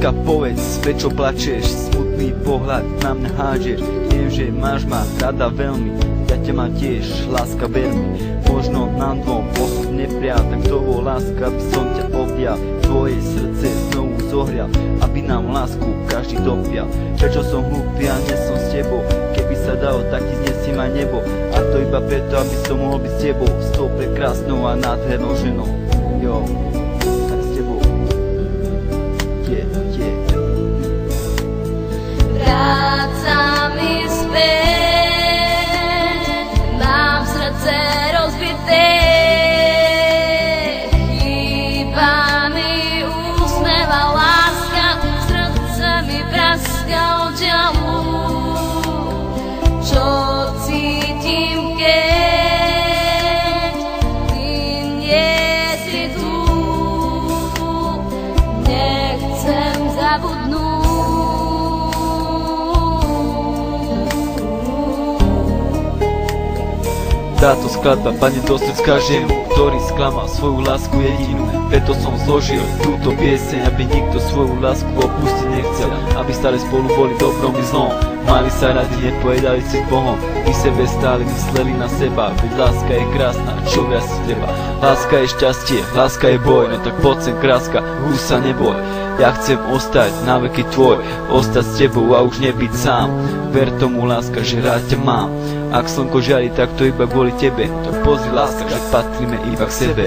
Láska, povedz, prečo plačeš, smutný pohľad na mňa hádžeš. Viem, že máš ma rada veľmi, ja ťa mám tiež, láska, veľmi. Možno nám dvom osud neprial, tak to bol láska, aby som ťa objal, tvoje srdce znovu zohrial, aby nám lásku každý dopial. Prečo som hlúpy a nie som s tebou, keby sa dalo, tak ti znesím aj nebo. A to iba preto, aby som mohol byť s tebou, s tou prekrásnou a nádhernou ženou. Jo, tak s tebou. Vráca mi späť, mám srdce rozbité, chýba mi úsmev a láska, srdce mi praska od žiaľu. Čo cítim, keď ty nie si tu, nechcem zabudnúť. Táto skladba padne do srdc každému, ktorý sklamal svoju lásku jedinú. Preto som zložil túto pieseň, aby nikto svoju lásku opustiť nechcel, aby stále spolu boli dobrom i zlom. Mali sa radi, nepovedali si s Bohom, i sebe stále mysleli na seba. Veď láska je krásna, čo viac z teba. Láska je šťastie, láska je boj, no tak poď sem kráska, už sa neboj. Ja chcem ostať na veky tvoj, ostať s tebou a už nebyť sám. Ver tomu, láska, že rád ťa mám. Ak slnko žiari, tak to iba kvôli tebe, tak pozri, láska, že patríme iba k sebe.